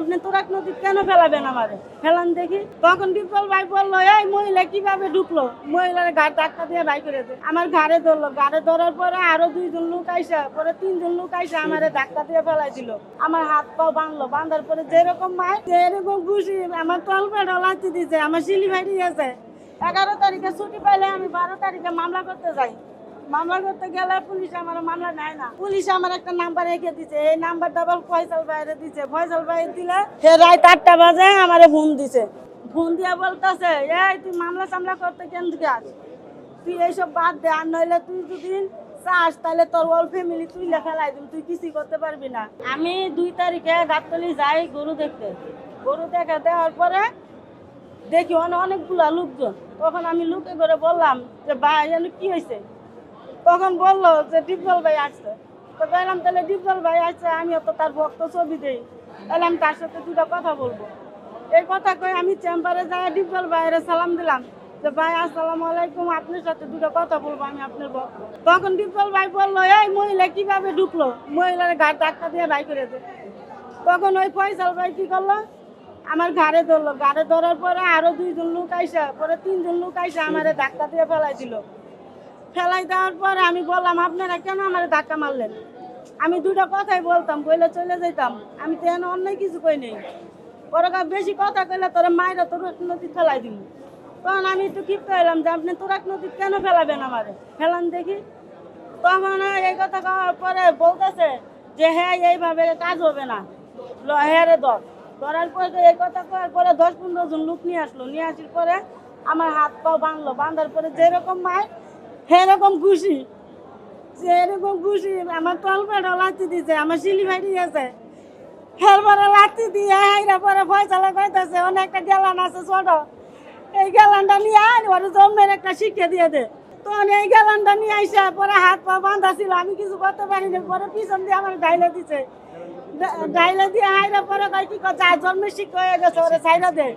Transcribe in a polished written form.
আপনি তোরাক নদী কেন ফেলাবেন আমারে, ফেলান দেখি। তখন ডিপজল ভাই বললো এই মহিলা কিভাবে ঢুকলো, মহিলার ঘাড় ধাক্কা দিয়ে ভাই করে দেয়। আমার ঘাড়ে ধরলো, ঘাড়ে ধরার পরে আরো 2 জন লোক আইসা, পরে 3 জন লোক আইসা আমারে ধাক্কা দিয়ে ফেলাই দিল। আমার হাত পাও বাঁধলো, বাঁধার পরে যেরকম মাই এরকম খুশি, আমার তলপেটা লাথি দিছে, আমার সিলি ভাই দিয়েছে। 11 তারিখে ছুটি পাইলে আমি 12 তারিখে মামলা করতে যাই। মামলা করতে গেলে পুলিশ আমার মামলা নেয় না। পুলিশ আমার একটা নাম্বার রেখে দিছে, এই নাম্বারটা বল ফয়সাল ভাইরে দিছে। ফয়সাল ভাই দিলে সে রাত 8টা বাজে আমারে ফোন দিছে। ফোন দিয়া বলতেছে এই তুই মামলা সামলা করতে কেন যাস, তুই এইসব বাদ দে, আর নইলে তুই যদি চাস তাহলে তোর ওয়াল ফ্যামিলি তুই লেখালাই দিন, তুই কিছুই করতে পারবি না। আমি 2 তারিখে গাবতলী যাই গরু দেখতে। গরু দেখা দেওয়ার পরে দেখি অনেকগুলা লোকজন। তখন আমি লোকে করে বললাম যে ভাই কি হয়েছে। তখন বললো যে ডিপজল ভাই আসছে। তো বললাম তাহলে ডিপজল ভাই আসছে, আমিও তো তার ভক্ত, ছবি দেই, তাহলে আমি তার সাথে 2টা কথা বলবো। এই কথা কয়ে আমি চেম্বারে যাই ডিপজল ভাইয়ের সালাম দিলাম যে ভাই আসসালামু আলাইকুম, আপনার সাথে 2টা কথা বলবো, আমি আপনার ভক্ত। তখন ডিপজল ভাই বললো এই মহিলা কিভাবে ঢুকলো, মহিলার ঘাড় ধাক্কা দিয়ে ভাই করে দেয়। তখন ওই ফয়সাল ভাই কি করলো, আমার ঘাড়ে ধরলো, ঘাড়ে ধরার পরে আরো 2 জন লোক আইসা, পরে 3 জন লোক আইসা আমারে ধাক্কা দিয়ে ফেলাই দিল। ফেলাই দেওয়ার পরে আমি বললাম আপনারা কেন আমার ধাক্কা মারলেন। আমি 2টা কথাই বলতাম, বলে চলে যেতাম, আমি তো এনে অন্য কিছু কই নেই। পরে বেশি কথা কইলে তোরা মায়েরা তোরাক নদী ফেলাই দিব। তখন আমি একটু ক্ষিপ্ত হইলাম যে আপনি তোরাক নদী কেন ফেলাবেন আমারে, ফেলান দেখি। তখন এই কথা কওয়ার পরে বলতেছে যে হ্যাঁ এইভাবে কাজ হবে না, হ্যাঁ রে ধরার পরে এই কথা কওয়ার পরে 10-15 জন লোক নিয়ে আসলো। নিয়ে আসার পরে আমার হাত পাও বাঁধলো, বাঁধার পরে যেরকম মায় সেরকম খুশি, যেরকম খুশি আমার তলপেটা লাথি দিছে, আমার সিলি ভাই দিয়েছে। এরপরে লাথি দিয়ে হাইরা পরে ফয়সালা কইতেছে অনেকটা গেলান আছে ছোট, এই গেলানটা নিয়ে আয় ওর জন্মের একটা শিক্ষা দিয়ে দে। তখন এই গেলানটা নিয়ে আইসা পরে হাত পা বাঁধা ছিল, আমি কিছু করতে পারিনি। পরে পিছন দিয়ে আমার ঢাইলে দিছে, ঢাইলে দিয়ে হাইরা পরে কয় কি জন্মের শিক্ষা হয়ে গেছে, ওরে ছাইরা দে।